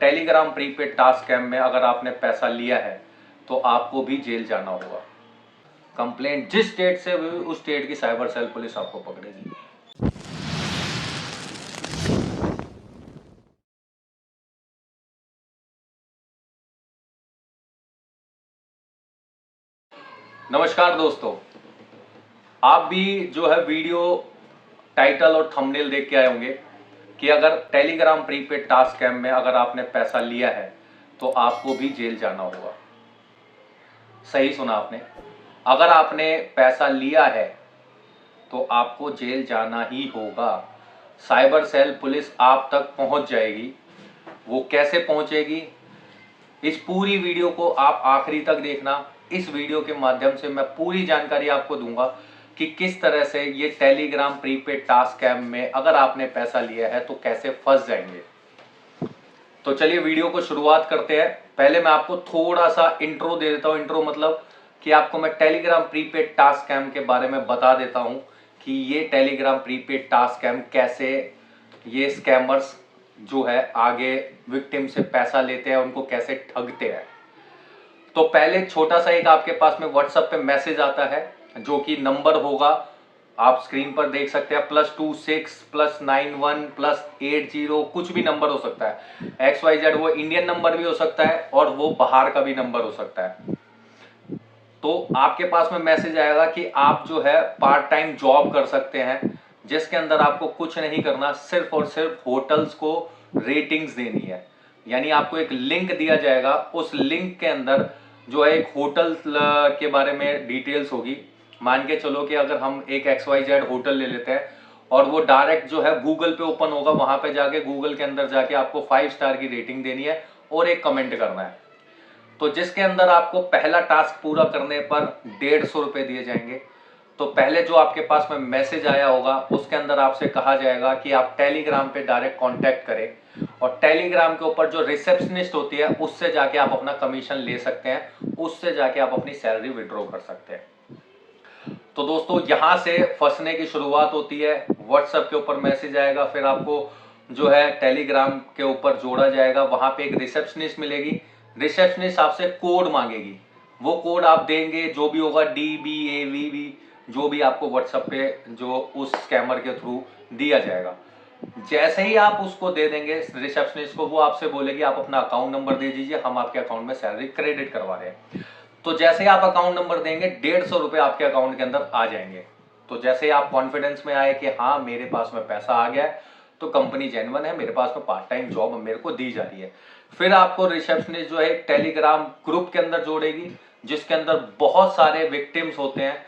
Telegram prepaid task scam में अगर आपने पैसा लिया है तो आपको भी जेल जाना होगा। कंप्लेंट जिस स्टेट से हुई उस स्टेट की साइबर सेल पुलिस आपको पकड़ेगी। नमस्कार दोस्तों, आप भी जो है वीडियो टाइटल और थंबनेल देख के आए होंगे कि अगर टेलीग्राम प्रीपेड टास्क स्कैम में अगर आपने पैसा लिया है तो आपको भी जेल जाना होगा। सही सुना आपने, अगर आपने पैसा लिया है तो आपको जेल जाना ही होगा। साइबर सेल पुलिस आप तक पहुंच जाएगी। वो कैसे पहुंचेगी, इस पूरी वीडियो को आप आखिरी तक देखना। इस वीडियो के माध्यम से मैं पूरी जानकारी आपको दूंगा कि किस तरह से ये टेलीग्राम प्रीपेड टास्क स्कैम में अगर आपने पैसा लिया है तो कैसे फंस जाएंगे। तो चलिए वीडियो को शुरुआत करते हैं। पहले मैं आपको थोड़ा सा इंट्रो दे देता हूं। इंट्रो मतलब कि आपको मैं टेलीग्राम प्रीपेड टास्क स्कैम के बारे में बता देता हूं कि ये टेलीग्राम प्रीपेड टास्क स्कैम कैसे ये स्कैमर्स जो है आगे विक्टिम से पैसा लेते हैं, उनको कैसे ठगते हैं। तो पहले छोटा सा एक आपके पास में व्हाट्सएप पे मैसेज आता है जो कि नंबर होगा, आप स्क्रीन पर देख सकते हैं, +26 +91 +80, कुछ भी नंबर हो सकता है। XYZ वो इंडियन नंबर भी हो सकता है और वो बाहर का भी नंबर हो सकता है। तो आपके पास में मैसेज आएगा कि आप जो है पार्ट टाइम जॉब कर सकते हैं, जिसके अंदर आपको कुछ नहीं करना, सिर्फ और सिर्फ होटल्स को रेटिंग्स देनी है। यानी आपको एक लिंक दिया जाएगा, उस लिंक के अंदर जो है एक होटल के बारे में डिटेल्स होगी। मान के चलो कि अगर हम एक XYZ होटल ले लेते हैं और वो डायरेक्ट जो है गूगल पे ओपन होगा, वहां पे जाके गूगल के अंदर जाके आपको 5 स्टार की रेटिंग देनी है और एक कमेंट करना है। तो जिसके अंदर आपको पहला टास्क पूरा करने पर 150 रुपए दिए जाएंगे। तो पहले जो आपके पास में मैसेज आया होगा उसके अंदर आपसे कहा जाएगा कि आप टेलीग्राम पे डायरेक्ट कांटेक्ट करें और टेलीग्राम के ऊपर जो रिसेप्शनिस्ट होती है उससे जाके आप अपना कमीशन ले सकते हैं, उससे जाके आप अपनी सैलरी विड्रॉ कर सकते हैं। तो दोस्तों यहां से फंसने की शुरुआत होती है। व्हाट्सएप के ऊपर मैसेज आएगा, फिर आपको जो है टेलीग्राम के ऊपर जोड़ा जाएगा, वहां पे एक रिसेप्शनिस्ट मिलेगी। रिसेप्शनिस्ट आपसे कोड मांगेगी, वो कोड आप देंगे, जो भी होगा DBAVB, जो भी आपको व्हाट्सएप पे जो उस स्कैमर के थ्रू दिया जाएगा। जैसे ही आप उसको दे देंगे रिसेप्शनिस्ट को, वो आपसे बोलेगी आप अपना अकाउंट नंबर दे दीजिए, हम आपके अकाउंट में सैलरी क्रेडिट करवा रहे हैं। तो जैसे ही आप अकाउंट नंबर देंगे 150 रुपए आपके अकाउंट के अंदर आ जाएंगे। तो जैसे ही आप कॉन्फिडेंस में आए कि हाँ मेरे पास में पैसा आ गया है, तो कंपनी जेन्युइन है, मेरे पास में पार्ट टाइम जॉब मेरे को दी जा रही है, फिर आपको रिसेप्शनिस्ट जो है टेलीग्राम ग्रुप के अंदर जोड़ेगी, जिसके अंदर बहुत सारे विक्टिम्स होते हैं।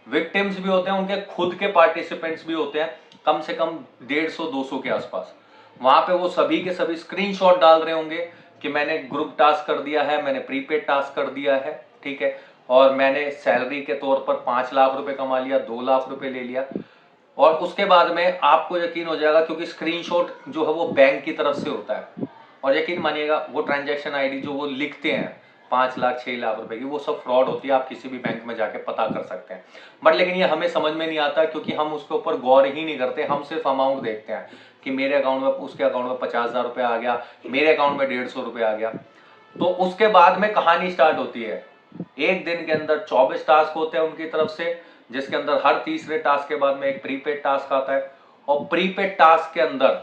विक्टिम्स भी होते हैं, उनके खुद के पार्टिसिपेंट्स भी होते हैं, कम से कम 150-200 के आसपास। वहां पे वो सभी के सभी स्क्रीनशॉट डाल रहे होंगे कि मैंने ग्रुप टास्क कर दिया है, मैंने प्रीपेड टास्क कर दिया है, ठीक है, और मैंने सैलरी के तौर पर 5 लाख रुपए कमा लिया, 2 लाख रुपए ले लिया। और उसके बाद में आपको यकीन हो जाएगा, क्योंकि स्क्रीनशॉट जो है वो बैंक की तरफ से होता है, और यकीन मानिएगा वो ट्रांजैक्शन आईडी जो वो लिखते हैं 5 लाख 6 लाख रुपए की, वो सब फ्रॉड होती है। आप किसी भी बैंक में जाके पता कर सकते हैं, बट लेकिन ये हमें समझ में नहीं आता, क्योंकि हम उसके ऊपर गौर ही नहीं करते। हम सिर्फ अमाउंट देखते हैं कि मेरे अकाउंट में, उसके अकाउंट में 50,000 रुपये आ गया, मेरे अकाउंट में 150 रुपये आ गया। तो उसके बाद में कहानी स्टार्ट होती है। एक दिन के अंदर 24 टास्क होते हैं उनकी तरफ से, जिसके अंदर हर तीसरे टास्क के बाद में एक प्रीपेड टास्क आता है। और प्रीपेड टास्क के अंदर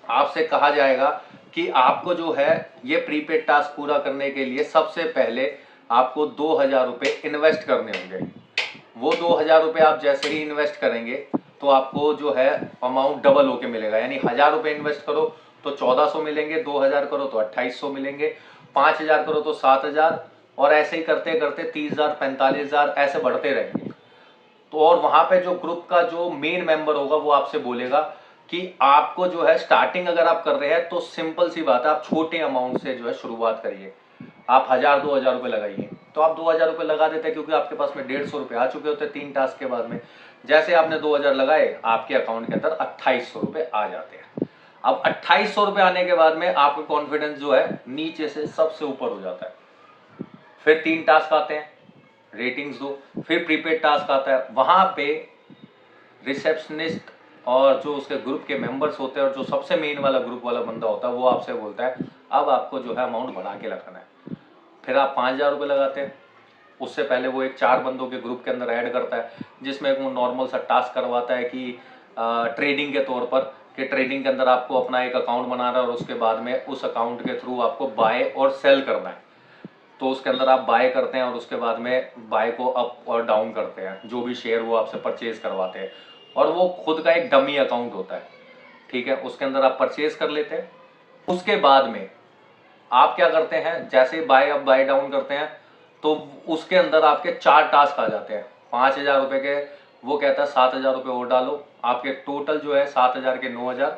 आपसे कहा जाएगा कि आपको जो है ये प्रीपेड टास्क पूरा करने के लिए सबसे पहले आपको 2,000 रुपये इन्वेस्ट करने होंगे। वो 2,000 रुपये आप जैसे ही इन्वेस्ट करेंगे तो आपको जो है अमाउंट डबल होके मिलेगा। यानी 1,000 रुपये इन्वेस्ट करो तो 1,400 मिलेंगे, 2,000 करो तो 2,800 मिलेंगे, 5,000 करो तो 7,000, और ऐसे ही करते करते 30,000 45,000 ऐसे बढ़ते रहेंगे। तो और वहां पे जो ग्रुप का जो मेन मेंबर होगा वो आपसे बोलेगा कि आपको जो है स्टार्टिंग अगर आप कर रहे हैं तो सिंपल सी बात है, आप छोटे अमाउंट से जो है शुरुआत करिए। आप 1,000-2,000 रुपये लगाइए। तो आप 2,000 रुपये लगा देते हैं, क्योंकि आपके पास में 150 रुपये आ चुके होते हैं 3 टास्क के बाद में। जैसे आपने 2,000 लगाए, आपके अकाउंट के अंदर 2,800 रुपये आ जाते हैं। अब 2,800 रुपये आने के बाद में आपका कॉन्फिडेंस जो है नीचे से सबसे ऊपर हो जाता है। फिर 3 टास्क आते हैं, रेटिंग्स दो, फिर प्रीपेड टास्क आता है। वहां पे रिसेप्शनिस्ट और जो उसके ग्रुप के मेंबर्स होते हैं और जो सबसे मेन वाला ग्रुप वाला बंदा होता है वो आपसे बोलता है अब आपको जो है अमाउंट बढ़ा के लगाना है। फिर आप 5,000 रुपये लगाते हैं। उससे पहले वो एक 4 बंदों के ग्रुप के अंदर ऐड करता है, जिसमें वो नॉर्मल सा टास्क करवाता है कि ट्रेडिंग के तौर पर, कि ट्रेडिंग के अंदर आपको अपना एक अकाउंट बनाना है और उसके बाद में उस अकाउंट के थ्रू आपको बाय और सेल करना है। तो उसके अंदर आप बाय करते हैं और उसके बाद में बाय को अप और डाउन करते हैं, जो भी शेयर वो आपसे परचेज करवाते हैं, और वो खुद का एक डमी अकाउंट होता है, ठीक है। उसके अंदर आप परचेज कर लेते हैं। उसके बाद में आप क्या करते हैं, जैसे ही बाय अप बाय डाउन करते हैं तो उसके अंदर आपके 4 टास्क आ जाते हैं। 5,000 रुपये के वो कहता है 7,000 रुपये और डालो, आपके टोटल जो है 7,000 के 9,000,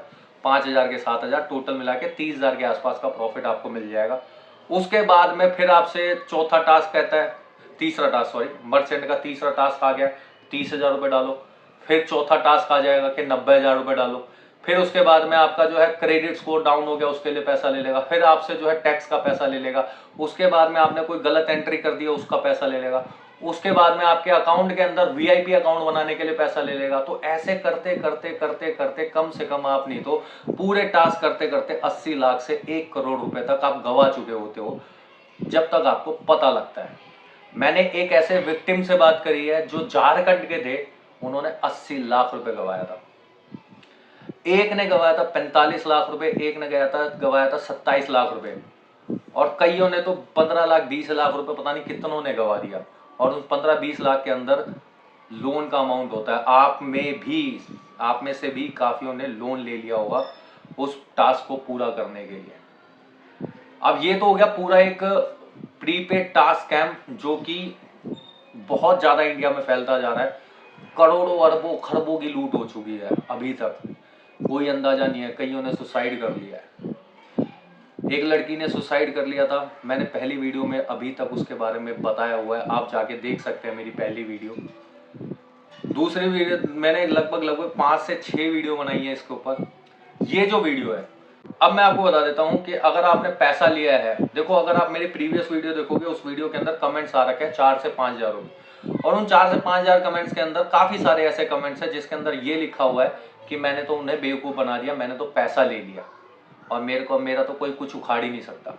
5,000 के 7,000, टोटल मिला के 30,000 के आसपास का प्रॉफिट आपको मिल जाएगा। उसके बाद में फिर आपसे चौथा टास्क कहता है, तीसरा टास्क सॉरी, मर्चेंट का तीसरा टास्क आ गया, 30,000 रुपये डालो। फिर चौथा टास्क आ जाएगा कि 90,000 रुपये डालो। फिर उसके बाद में आपका जो है क्रेडिट स्कोर डाउन हो गया, उसके लिए पैसा ले लेगा। फिर आपसे जो है टैक्स का पैसा ले लेगा। उसके बाद में आपने कोई गलत एंट्री कर दिया, उसका पैसा ले लेगा। उसके बाद में आपके अकाउंट के अंदर वीआईपी अकाउंट बनाने के लिए पैसा ले लेगा। तो ऐसे करते करते करते करते कम से कम आप नहीं तो पूरे टास्क करते करते 80 लाख से 1 करोड़ रुपए तक आप गवा चुके होते हो, जब तक आपको पता लगता है। मैंने एक ऐसे विक्टिम से बात करी है जो झारखंड के थे, उन्होंने 80 लाख रुपए गवाया था। एक ने गवाया था 45 लाख रुपए, एक ने गवाया था 27 लाख रुपए, और कईयों ने तो 15 लाख 20 लाख रुपए, पता नहीं कितनों ने गवा दिया। और उस 15-20 लाख के अंदर लोन का अमाउंट होता है। आप में से भी काफियों ने लोन ले लिया होगा उस टास्क को पूरा करने के लिए। अब ये तो हो गया पूरा एक प्रीपेड टास्क स्कैम, जो कि बहुत ज्यादा इंडिया में फैलता जा रहा है। करोड़ों अरबों खरबों की लूट हो चुकी है, अभी तक कोई अंदाजा नहीं है। कईयों ने सुसाइड कर लिया है। एक लड़की ने सुसाइड कर लिया था, मैंने पहली वीडियो में अभी तक उसके बारे में बताया हुआ है, आप जाके देख सकते हैं मेरी पहली वीडियो। दूसरी वीडियो मैंने लगभग 5 से 6 वीडियो बनाई है इसके ऊपर। ये जो वीडियो है, अब मैं आपको बता देता हूं कि अगर आपने पैसा लिया है, देखो अगर आप मेरी प्रीवियस वीडियो देखोगे, उस वीडियो के अंदर कमेंट्स आ रखे हैं 4 से 5,000 रुपये, और उन 4 से 5,000 कमेंट्स के अंदर काफी सारे ऐसे कमेंट्स हैं जिसके अंदर ये लिखा हुआ है कि मैंने तो उन्हें बेवकूफ बना दिया, मैंने तो पैसा ले लिया और मेरा तो कोई कुछ उखाड़ ही नहीं सकता।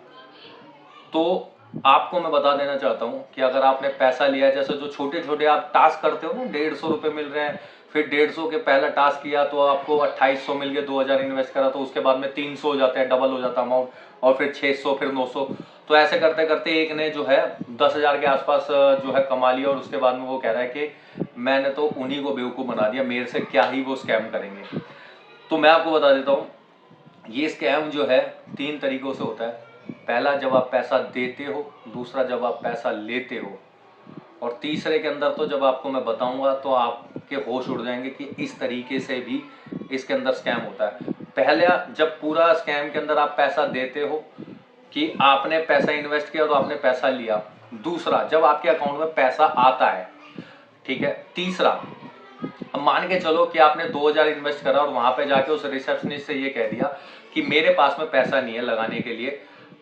तो आपको मैं बता देना चाहता हूं कि अगर आपने पैसा लिया है, जैसे जो छोटे छोटे आप टास्क करते हो ना, 150 रुपये मिल रहे हैं, फिर 150 के पहला टास्क किया तो आपको 2800 मिल गए, 2,000 इन्वेस्ट करा तो उसके बाद में 300 हो जाते हैं, डबल हो जाता अमाउंट, और फिर 600, फिर 900। तो ऐसे करते करते एक ने जो है 10,000 के आसपास जो है कमा लिया, और उसके बाद में वो कह रहा है कि मैंने तो उन्हीं को बेवकूफ़ बना दिया, मेरे से क्या ही वो स्कैम करेंगे। तो मैं आपको बता देता हूँ, ये स्कैम जो है 3 तरीकों से होता है। पहला, जब आप पैसा देते हो, दूसरा जब आप पैसा लेते हो, और तीसरे के अंदर तो जब आपको मैं बताऊंगा तो आपके होश उड़ जाएंगे कि इस तरीके से भी इसके अंदर स्कैम होता है। पहला, जब पूरा स्कैम के अंदर आप पैसा देते हो कि आपने पैसा इन्वेस्ट किया और आपने पैसा लिया। दूसरा, जब आपके अकाउंट में पैसा आता है, ठीक है। तीसरा, अब मान के चलो कि आपने 2,000 इन्वेस्ट करा और वहां पे जाके उस रिसेप्शनिस्ट से ये कह दिया कि मेरे पास में पैसा नहीं है लगाने के लिए,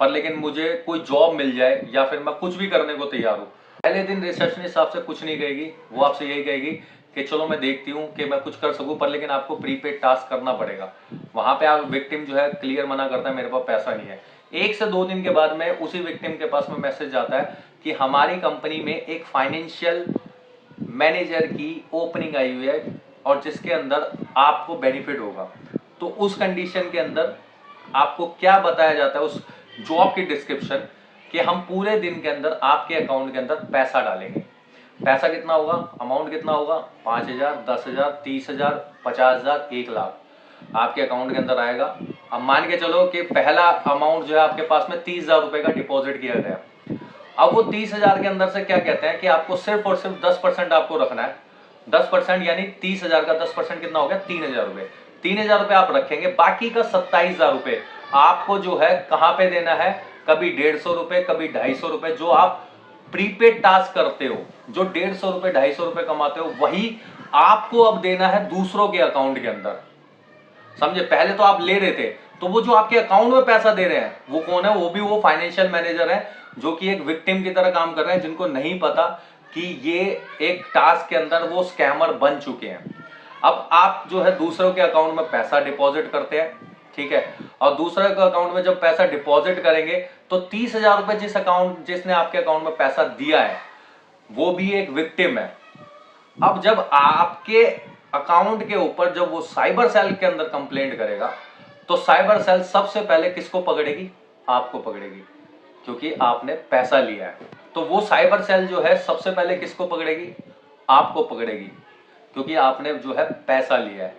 पर लेकिन मुझे कोई जॉब मिल जाए या फिर मैं कुछ भी करने को तैयार हूँ। पहले दिन रिसेप्शनिस्ट आपसे कुछ नहीं कहेगी, वो आपसे यही कहेगी कि चलो मैं देखती हूँ कि मैं कुछ कर सकूँ, पर लेकिन आपको प्रीपेड टास्क करना पड़ेगा। वहां पे आप विक्टिम जो है क्लियर मना करता है, मेरे पास पैसा नहीं है। 1 से 2 दिन के बाद में उसी विक्टिम के पास में मैसेज आता है कि हमारी कंपनी में एक फाइनेंशियल मैनेजर की ओपनिंग आई हुई है और जिसके अंदर आपको बेनिफिट होगा। तो उस कंडीशन के अंदर आपको क्या बताया जाता है, उस जॉब की डिस्क्रिप्शन, कि हम पूरे दिन के अंदर आपके अकाउंट के अंदर पैसा डालेंगे। पैसा कितना होगा, अमाउंट कितना होगा, 5,000, 10,000, 30,000, 50,000, 1 लाख आपके अकाउंट के अंदर आएगा। अब मान के चलो कि पहला अमाउंट जो है आपके पास में 30,000 रुपए का डिपॉजिट किया गया। अब वो 30,000 के अंदर से क्या कहते हैं कि आपको सिर्फ और सिर्फ 10% आपको रखना है। 10% यानी 30,000 का 10% कितना हो गया, 3,000 रुपए। 3,000 रुपए आप रखेंगे, बाकी का 27,000 रुपए आपको जो है कहां पे देना है, कभी 150 रुपए, कभी 250 रुपए। जो आप प्रीपेड टास्क करते हो, जो 150 रुपए 250 रुपए कमाते हो, वही आपको अब देना है दूसरों के अकाउंट के अंदर। समझे, पहले तो आप ले रहे थे, तो वो जो आपके अकाउंट में पैसा दे रहे हैं वो कौन है, वो भी वो फाइनेंशियल मैनेजर है, जो कि एक विक्टिम की तरह काम कर रहे हैं, जिनको नहीं पता कि ये एक टास्क के अंदर वो स्कैमर बन चुके हैं। अब आप जो है दूसरों के अकाउंट में पैसा डिपॉजिट करते हैं, ठीक है। और दूसरे अकाउंट में जब पैसा डिपॉजिट करेंगे तो 30,000 रुपए जिसने आपके अकाउंट में पैसा दिया है वो भी एक विक्टिम है। अब जब आपके अकाउंट के ऊपर जब वो साइबर सेल के अंदर कंप्लेंट करेगा तो साइबर सेल सबसे पहले किसको पकड़ेगी? आपको पकड़ेगी, क्योंकि आपने पैसा लिया है। तो वो साइबर सेल जो है सबसे पहले किसको पकड़ेगी? आपको पकड़ेगी, क्योंकि आपने जो है पैसा लिया है।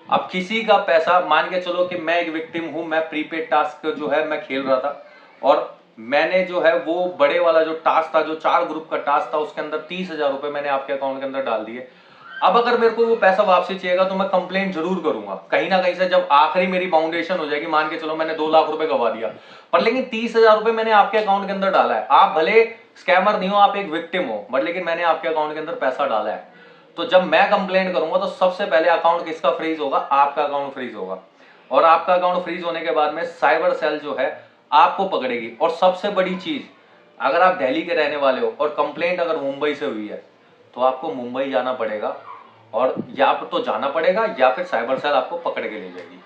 अब किसी का पैसा, मान के चलो कि मैं एक विक्टिम हूं, मैं प्रीपेड टास्क जो है मैं खेल रहा था और मैंने जो है वो बड़े वाला जो टास्क था, जो 4 ग्रुप का टास्क था, उसके अंदर 30,000 रुपए मैंने आपके अकाउंट के अंदर डाल दिए। अब अगर मेरे को वो पैसा वापसी चाहिएगा तो मैं कंप्लेंट जरूर करूंगा कहीं ना कहीं से। जब आखिरी मेरी बाउंडेशन हो जाएगी, मान के चलो मैंने 2 लाख रुपए गवा दिया, पर लेकिन 30,000 रुपए मैंने आपके अकाउंट के अंदर डाला है। आप भले स्कैमर नहीं हो, आप एक विक्टिम हो, बट लेकिन मैंने आपके अकाउंट के अंदर पैसा डाला है। तो जब मैं कंप्लेंट करूंगा तो सबसे पहले अकाउंट किसका फ्रीज होगा? आपका अकाउंट फ्रीज होगा। और आपका अकाउंट फ्रीज होने के बाद में साइबर सेल जो है आपको पकड़ेगी। और सबसे बड़ी चीज, अगर आप दिल्ली के रहने वाले हो और कंप्लेंट अगर मुंबई से हुई है तो आपको मुंबई जाना पड़ेगा, और या तो जाना पड़ेगा या फिर साइबर सेल आपको पकड़ के ले जाएगी।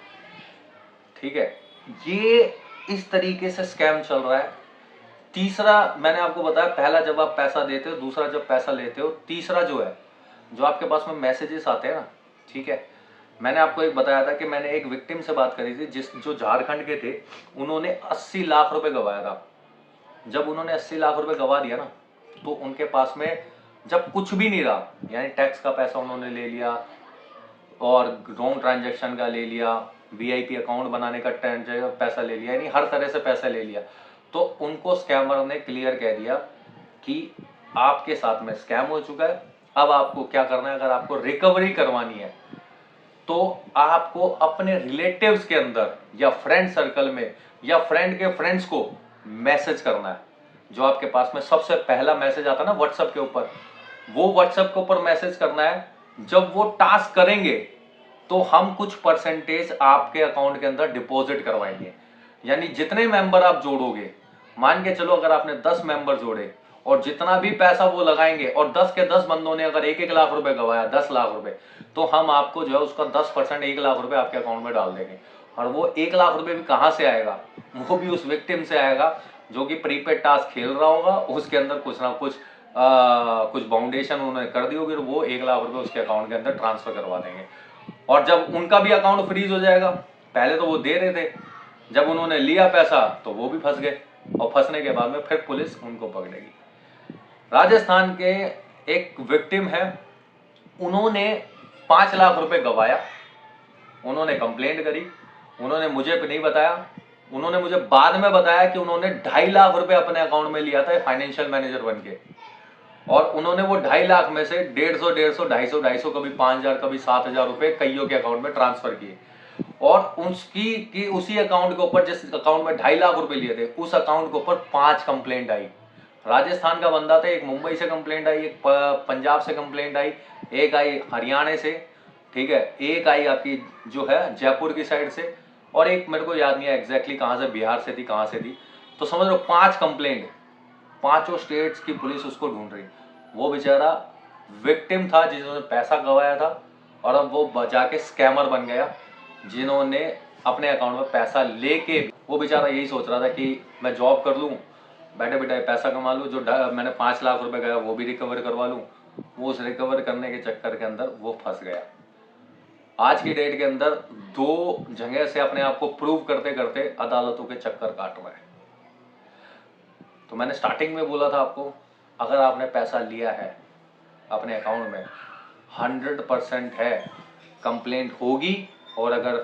ठीक है, ये इस तरीके से स्कैम चल रहा है। तीसरा मैंने आपको बताया, पहला जब आप पैसा देते हो, दूसरा जब पैसा लेते हो, तीसरा जो है जो आपके पास में मैसेजेस आते हैं ना, ठीक है। मैंने आपको एक बताया था कि मैंने एक विक्टिम से बात करी थी जो झारखंड के थे। उन्होंने 80 लाख रुपए गवाया था। जब उन्होंने 80 लाख रुपए गवा दिया ना, तो उनके पास में जब कुछ भी नहीं रहा, यानी टैक्स का पैसा उन्होंने ले लिया और रॉन्ग ट्रांजैक्शन का ले लिया, वीआईपी अकाउंट बनाने का पैसा ले लिया, यानी हर तरह से पैसा ले लिया, तो उनको स्कैमर ने क्लियर कह दिया कि आपके साथ में स्कैम हो चुका है। अब आपको क्या करना है? अगर आपको रिकवरी करवानी है तो आपको अपने रिलेटिव्स के अंदर या फ्रेंड सर्कल में या फ्रेंड के फ्रेंड्स को मैसेज करना है। जो आपके पास में सबसे पहला मैसेज आता है ना व्हाट्सएप के ऊपर, वो व्हाट्सएप के ऊपर मैसेज करना है। जब वो टास्क करेंगे तो हम कुछ परसेंटेज आपके अकाउंट के अंदर डिपॉजिट करवाएंगे। यानी जितने मेंबर आप जोड़ोगे, मान के चलो अगर आपने 10 मेंबर जोड़े और जितना भी पैसा वो लगाएंगे और 10 के 10 बंदों ने अगर 1-1 लाख रुपए गवाया, 10 लाख रुपए, तो हम आपको जो है उसका 10% 1 लाख रुपए आपके अकाउंट में डाल देंगे। और वो 1 लाख रुपए भी कहां से आएगा? वो भी उस विक्टिम से आएगा जो कि प्रीपेड टास्क खेल रहा होगा, उसके अंदर कुछ ना कुछ बाउंडेशन उन्होंने कर दी होगी, वो 1 लाख रुपए उसके अकाउंट के अंदर ट्रांसफर करवा देंगे। और जब उनका भी अकाउंट फ्रीज हो जाएगा, पहले तो वो दे रहे थे, जब उन्होंने लिया पैसा तो वो भी फंस गए, और फंसने के बाद में फिर पुलिस उनको पकड़ेगी। राजस्थान के एक विक्टिम है, उन्होंने 5 लाख रुपए गवाया, उन्होंने कंप्लेंट करी, उन्होंने मुझे नहीं बताया, उन्होंने मुझे बाद में बताया कि उन्होंने 2.5 लाख रुपए अपने अकाउंट में लिया था फाइनेंशियल मैनेजर बन के, और उन्होंने वो 2.5 लाख में से 150, 250, कभी 5,000, कभी 7,000 रुपए कईयों के अकाउंट में ट्रांसफर किए। और उसी अकाउंट के ऊपर, जिस अकाउंट में 2.5 लाख रुपए लिए थे, उस अकाउंट के ऊपर 5 कंप्लेंट आई। राजस्थान का बंदा था, एक मुंबई से कंप्लेंट आई, एक पंजाब से कंप्लेंट आई, एक आई हरियाणा से, ठीक है, एक आई आपकी जो है जयपुर की साइड से, और एक मेरे को याद नहीं है एग्जैक्टली कहां से, बिहार से थी, कहां से थी। तो समझ लो 5 कंप्लेंट, 5 स्टेट्स की पुलिस उसको ढूंढ रही। वो बेचारा विक्टिम था जिन्होंने पैसा गवाया था, और अब वो जाके स्कैमर बन गया, जिन्होंने अपने अकाउंट में पैसा लेके, वो बेचारा यही सोच रहा था कि मैं जॉब कर लूँ, बैठे बैठे पैसा कमा लूँ, जो मैंने 5 लाख रुपए गया वो भी रिकवर करवा लूँ। वो उस रिकवर करने के चक्कर के अंदर वो फंस गया। आज की डेट के अंदर 2 जगह से अपने आप को प्रूव करते करते अदालतों के चक्कर काट रहा है। तो मैंने स्टार्टिंग में बोला था आपको, अगर आपने पैसा लिया है अपने अकाउंट में, 100% है कंप्लेंट होगी, और अगर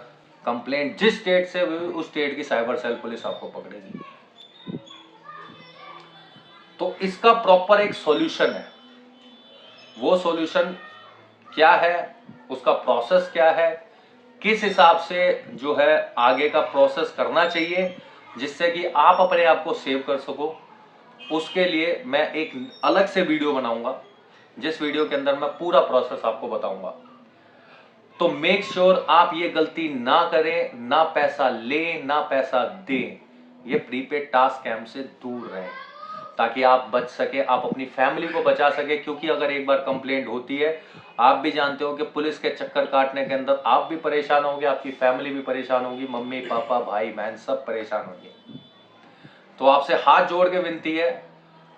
कंप्लेंट जिस स्टेट से हुई उस स्टेट की साइबर सेल पुलिस आपको पकड़ेगी। तो इसका प्रॉपर एक सॉल्यूशन है। वो सॉल्यूशन क्या है, उसका प्रोसेस क्या है, किस हिसाब से जो है आगे का प्रोसेस करना चाहिए जिससे कि आप अपने आप को सेव कर सको, उसके लिए मैं एक अलग से वीडियो बनाऊंगा, जिस वीडियो के अंदर मैं पूरा प्रोसेस आपको बताऊंगा। तो मेक श्योर आप ये गलती ना करें, ना पैसा लें, ना पैसा दें, ये प्रीपेड टास्क स्कैम से दूर रहें, ताकि आप बच सके, आप अपनी फैमिली को बचा सके। क्योंकि अगर एक बार कंप्लेंट होती है, आप भी जानते हो कि पुलिस के चक्कर काटने के अंदर आप भी परेशान होंगे, आपकी फैमिली भी परेशान होगी, मम्मी पापा भाई बहन सब परेशान होंगे। तो आपसे हाथ जोड़ के विनती है,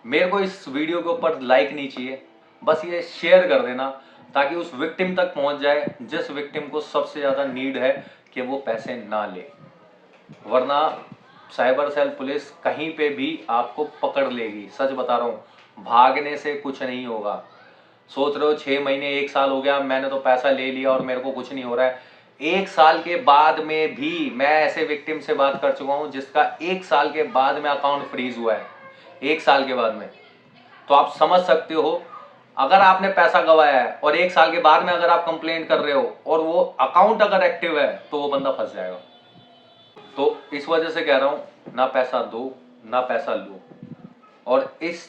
मेरे को इस वीडियो के ऊपर लाइक नहीं चाहिए, बस ये शेयर कर देना ताकि उस विक्टिम तक पहुंच जाए जिस विक्टिम को सबसे ज़्यादा नीड है कि वो पैसे ना ले। वरना साइबर सेल पुलिस कहीं पे भी आपको पकड़ लेगी। सच बता रहा हूँ, भागने से कुछ नहीं होगा। सोच रहे हो 6 महीने 1 साल हो गया, मैंने तो पैसा ले लिया और मेरे को कुछ नहीं हो रहा है। 1 साल के बाद में भी मैं ऐसे विक्टिम से बात कर चुका हूँ जिसका 1 साल के बाद में अकाउंट फ्रीज हुआ है, 1 साल के बाद में। तो आप समझ सकते हो, अगर आपने पैसा गंवाया है और 1 साल के बाद में अगर आप कंप्लेंट कर रहे हो और वो अकाउंट अगर एक्टिव है तो वो बंदा फंस जाएगा। तो इस वजह से कह रहा हूं, ना पैसा दो ना पैसा लो, और इस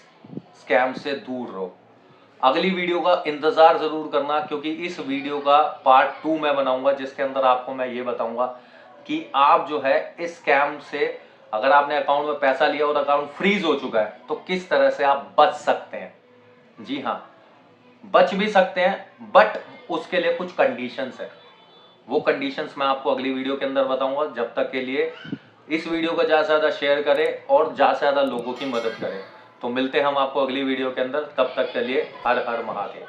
स्कैम से दूर रहो। अगली वीडियो का इंतजार जरूर करना, क्योंकि इस वीडियो का पार्ट 2 मैं बनाऊंगा जिसके अंदर आपको मैं ये बताऊंगा कि आप जो है इस स्कैम से, अगर आपने अकाउंट में पैसा लिया और अकाउंट फ्रीज हो चुका है, तो किस तरह से आप बच सकते हैं। जी हाँ, बच भी सकते हैं, बट उसके लिए कुछ कंडीशंस है। वो कंडीशंस मैं आपको अगली वीडियो के अंदर बताऊंगा। जब तक के लिए इस वीडियो को ज़्यादा से ज़्यादा शेयर करें और ज़्यादा से ज़्यादा लोगों की मदद करें। तो मिलते हैं हम आपको अगली वीडियो के अंदर, तब तक के लिए हर हर महादेव।